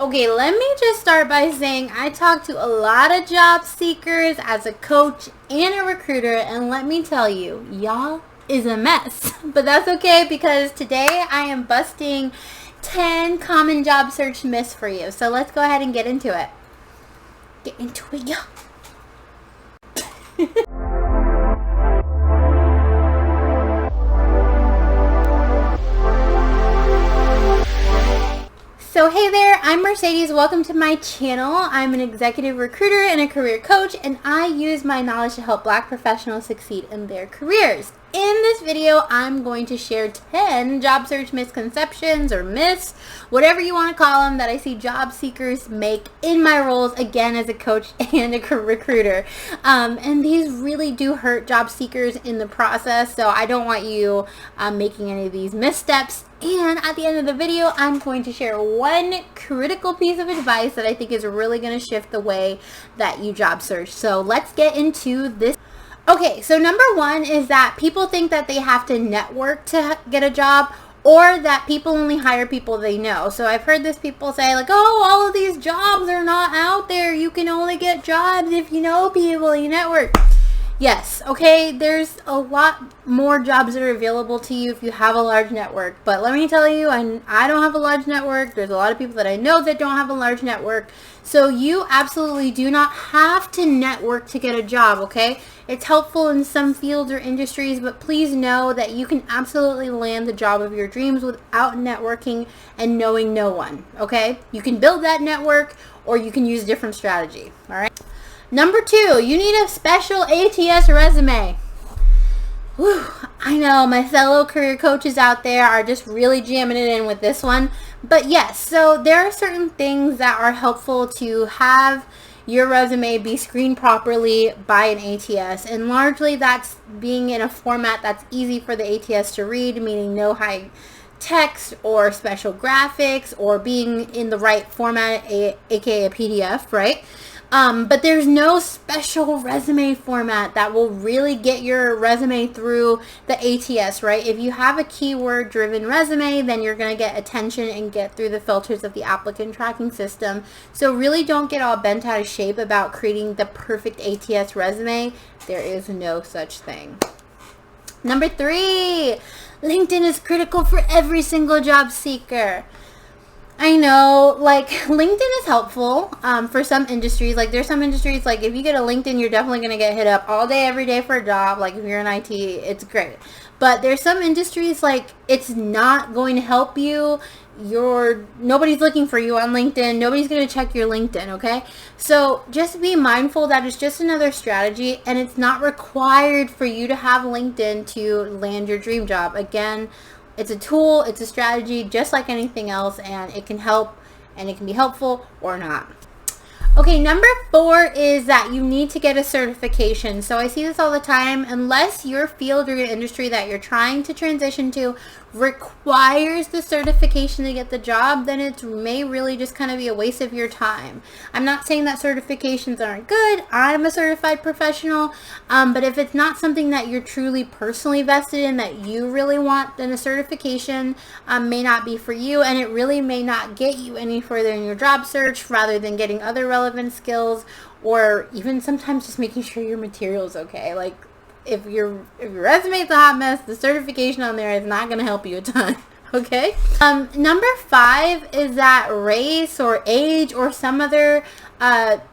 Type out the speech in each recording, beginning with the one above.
Okay, let me just start by saying I talk to a lot of job seekers as a coach and a recruiter, and let me tell you, y'all is a mess. But that's okay, because today I am busting 10 common job search myths for you. So let's go ahead and get into it. Get into it, y'all. So hey there, I'm Mercedes. Welcome to my channel. I'm an executive recruiter and a career coach, and I use my knowledge to help Black professionals succeed in their careers. In this video, I'm going to share 10 job search misconceptions or myths, whatever you want to call them, that I see job seekers make in my roles, again, as a coach and a recruiter. And these really do hurt job seekers in the process, so I don't want you making any of these missteps. And at the end of the video, I'm going to share one critical piece of advice that I think is really going to shift the way that you job search. So let's get into this. Okay, so number one is that people think that they have to network to get a job, or that people only hire people they know. So I've heard this people say like, oh, all of these jobs are not out there. You can only get jobs if you know people, you network. Yes, okay, there's a lot more jobs that are available to you if you have a large network. But let me tell you, I don't have a large network. There's a lot of people that I know that don't have a large network. So you absolutely do not have to network to get a job, okay? It's helpful in some fields or industries, but please know that you can absolutely land the job of your dreams without networking and knowing no one, okay? You can build that network, or you can use a different strategy, all right? Number two, you need a special ATS resume. Whew, I know my fellow career coaches out there are just really jamming it in with this one. But yes, so there are certain things that are helpful to have your resume be screened properly by an ATS. And largely that's being in a format that's easy for the ATS to read, meaning no high text or special graphics, or being in the right format, aka a PDF, right? But there's no special resume format that will really get your resume through the ATS, right? If you have a keyword driven resume, then you're going to get attention and get through the filters of the applicant tracking system. So really don't get all bent out of shape about creating the perfect ATS resume. There is no such thing. Number three, LinkedIn is critical for every single job seeker. I know, like, LinkedIn is helpful for some industries. Like, there's some industries, like, if you get a LinkedIn, you're definitely going to get hit up all day, every day for a job. Like, if you're in IT, it's great. But there's some industries, like, it's not going to help you. Nobody's looking for you on LinkedIn. Nobody's going to check your LinkedIn, okay? So just be mindful that it's just another strategy, and it's not required for you to have LinkedIn to land your dream job. Again, it's a tool, it's a strategy, just like anything else, and it can help, and it can be helpful or not. Okay, number four is that you need to get a certification. So I see this all the time. Unless your field or your industry that you're trying to transition to requires the certification to get the job, then it may really just kind of be a waste of your time. I'm not saying that certifications aren't good. I'm a certified professional, but if it's not something that you're truly personally vested in, that you really want, then a certification may not be for you, and it really may not get you any further in your job search, rather than getting other relevant skills, or even sometimes just making sure your material is okay. Like, if your resume is a hot mess, the certification on there is not going to help you a ton. Okay. Number five is that race or age or some other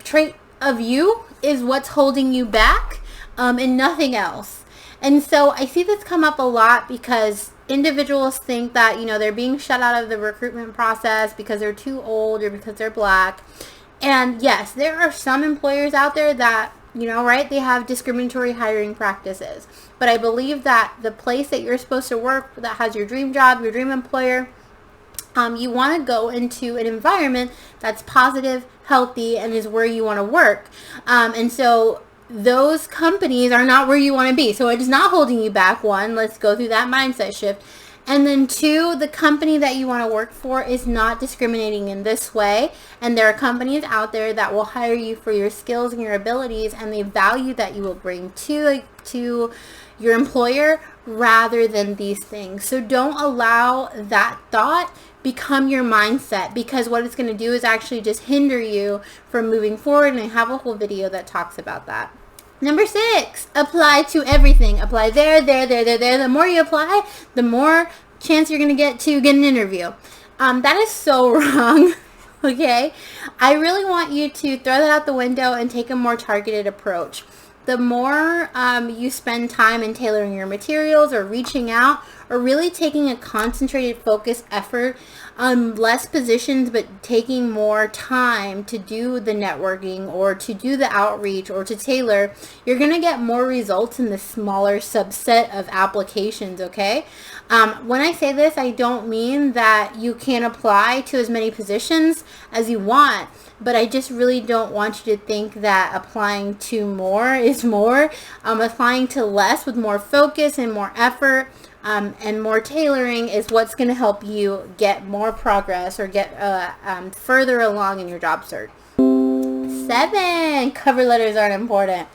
trait of you is what's holding you back, and nothing else. And so I see this come up a lot because individuals think that, you know, they're being shut out of the recruitment process because they're too old or because they're Black. And yes, there are some employers out there that, you know, right, they have discriminatory hiring practices. But I believe that the place that you're supposed to work, that has your dream job, your dream employer, you want to go into an environment that's positive, healthy, and is where you want to work. And so those companies are not where you want to be. So it is not holding you back. One, let's go through that mindset shift. And then two, the company that you want to work for is not discriminating in this way. And there are companies out there that will hire you for your skills and your abilities and the value that you will bring to your employer rather than these things. So don't allow that thought become your mindset, because what it's going to do is actually just hinder you from moving forward, and I have a whole video that talks about that. Number 6, apply to everything. Apply there. The more you apply, the more chance you're going to get an interview. That is so wrong. Okay? I really want you to throw that out the window and take a more targeted approach. The more you spend time in tailoring your materials or reaching out or really taking a concentrated focused effort on less positions, but taking more time to do the networking or to do the outreach or to tailor, you're going to get more results in the smaller subset of applications, okay? When I say this, I don't mean that you can't apply to as many positions as you want, but I just really don't want you to think that applying to more is more. Applying to less with more focus and more effort and more tailoring is what's going to help you get more progress or get further along in your job search. 7, cover letters aren't important.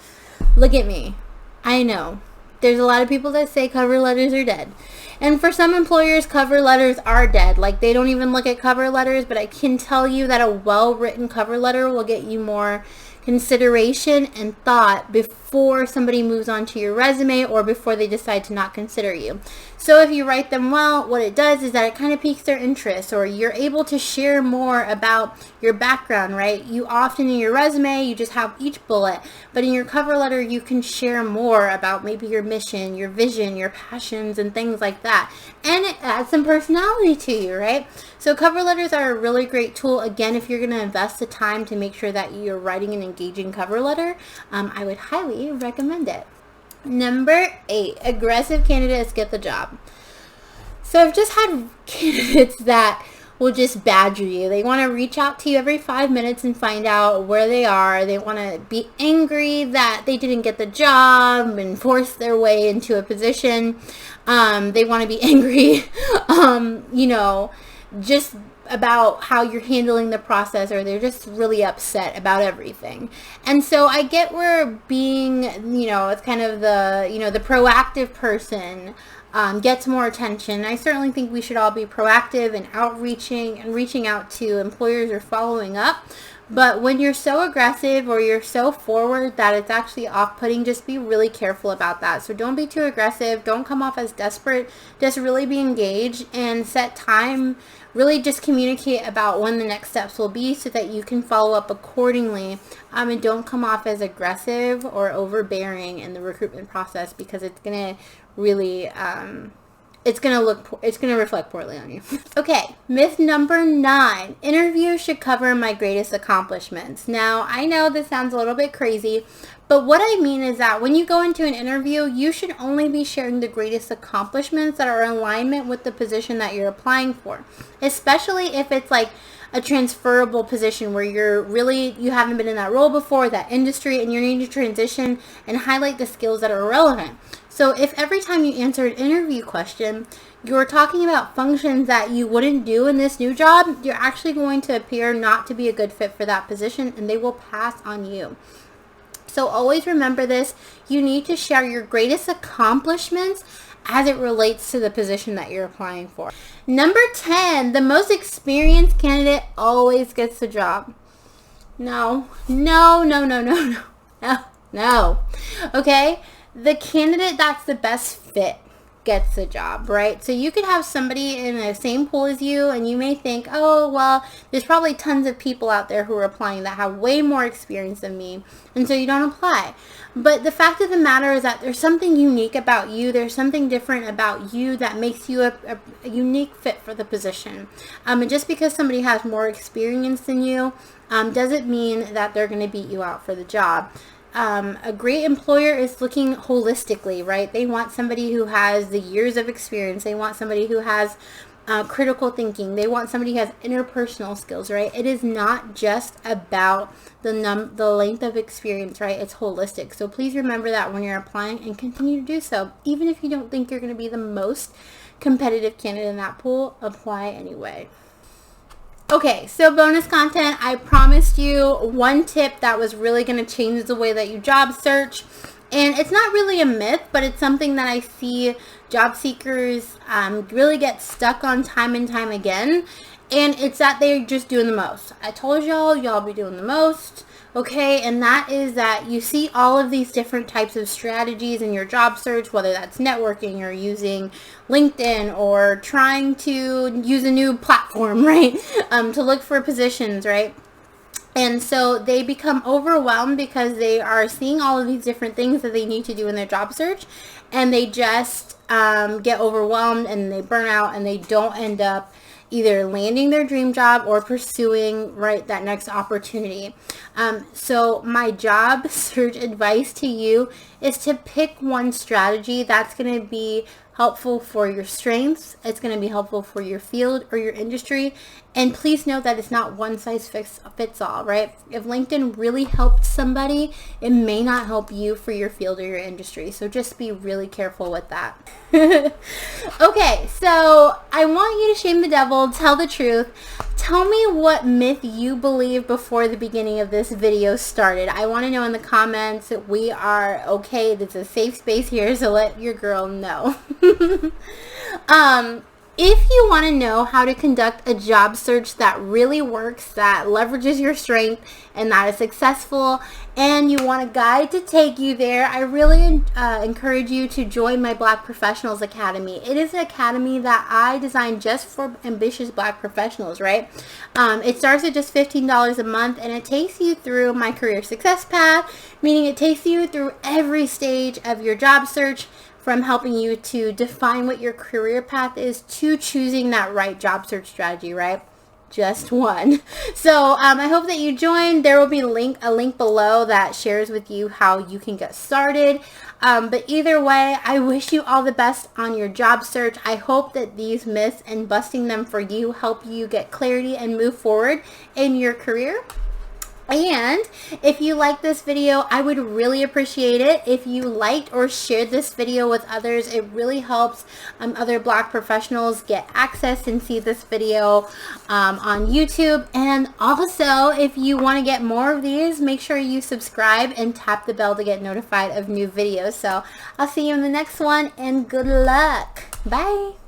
Look at me. I know. There's a lot of people that say cover letters are dead. And for some employers, cover letters are dead. Like, they don't even look at cover letters, but I can tell you that a well-written cover letter will get you more consideration and thought before somebody moves on to your resume or before they decide to not consider you. So if you write them well, what it does is that it kind of piques their interest, or you're able to share more about your background, right? You often in your resume, you just have each bullet, but in your cover letter, you can share more about maybe your mission, your vision, your passions, and things like that. And it adds some personality to you, right? So cover letters are a really great tool. Again, if you're going to invest the time to make sure that you're writing an engaging cover letter, I would highly recommend it. Number 8, aggressive candidates get the job. So I've just had candidates that will just badger you. They want to reach out to you every 5 minutes and find out where they are. They want to be angry that they didn't get the job and force their way into a position. They want to be angry, just about how you're handling the process, or they're just really upset about everything. And so I get where being, it's kind of the proactive person gets more attention. I certainly think we should all be proactive in outreaching and reaching out to employers or following up. But when you're so aggressive or you're so forward that it's actually off-putting, just be really careful about that. So don't be too aggressive. Don't come off as desperate. Just really be engaged and set time. Really just communicate about when the next steps will be so that you can follow up accordingly. And don't come off as aggressive or overbearing in the recruitment process, because it's going to really... it's going to reflect poorly on you. Okay, myth number 9. Interviews should cover my greatest accomplishments. Now, I know this sounds a little bit crazy, but what I mean is that when you go into an interview, you should only be sharing the greatest accomplishments that are in alignment with the position that you're applying for, especially if it's like a transferable position where you haven't been in that role before, that industry, and you need to transition and highlight the skills that are relevant. So if every time you answer an interview question, you're talking about functions that you wouldn't do in this new job, you're actually going to appear not to be a good fit for that position, and they will pass on you. So always remember this. You need to share your greatest accomplishments as it relates to the position that you're applying for. Number 10, the most experienced candidate always gets the job. No. Okay? The candidate that's the best fit gets the job, right? So you could have somebody in the same pool as you, and you may think, oh, well, there's probably tons of people out there who are applying that have way more experience than me, and so you don't apply. But the fact of the matter is that there's something unique about you. There's something different about you that makes you a unique fit for the position. And just because somebody has more experience than you doesn't mean that they're going to beat you out for the job. A great employer is looking holistically, right? They want somebody who has the years of experience. They want somebody who has critical thinking. They want somebody who has interpersonal skills, right? It is not just about the length of experience, right? It's holistic. So please remember that when you're applying, and continue to do so. Even if you don't think you're going to be the most competitive candidate in that pool, apply anyway. Okay, so bonus content. I promised you one tip that was really going to change the way that you job search, And it's not really a myth, but it's something that I see job seekers really get stuck on time and time again. And it's that they're just doing the most. I told y'all be doing the most. Okay, and that is that you see all of these different types of strategies in your job search, whether that's networking or using LinkedIn or trying to use a new platform, right, to look for positions, right? And so they become overwhelmed because they are seeing all of these different things that they need to do in their job search, and they just get overwhelmed and they burn out and they don't end up either landing their dream job or pursuing, right, that next opportunity. So my job search advice to you is to pick one strategy that's going to be helpful for your strengths. It's going to be helpful for your field or your industry. And please note that it's not one size fits all, right? If LinkedIn really helped somebody, it may not help you for your field or your industry. So just be really careful with that. Okay, so I want you to shame the devil, tell the truth. Tell me what myth you believed before the beginning of this video started. I want to know in the comments. We are okay. There's a safe space here, so let your girl know. If you want to know how to conduct a job search that really works, that leverages your strength, and that is successful, and you want a guide to take you there, I really encourage you to join my Black Professionals Academy. It is an academy that I designed just for ambitious Black professionals, right? It starts at just $15 a month, and it takes you through my career success path, meaning it takes you through every stage of your job search, from helping you to define what your career path is to choosing that right job search strategy, right? Just one. So I hope that you join. There will be a link below that shares with you how you can get started. But either way, I wish you all the best on your job search. I hope that these myths and busting them for you help you get clarity and move forward in your career. And if you like this video, I would really appreciate it if you liked or shared this video with others. It really helps other Black professionals get access and see this video on YouTube. And also, if you want to get more of these, make sure you subscribe and tap the bell to get notified of new videos. So I'll see you in the next one, and good luck. Bye.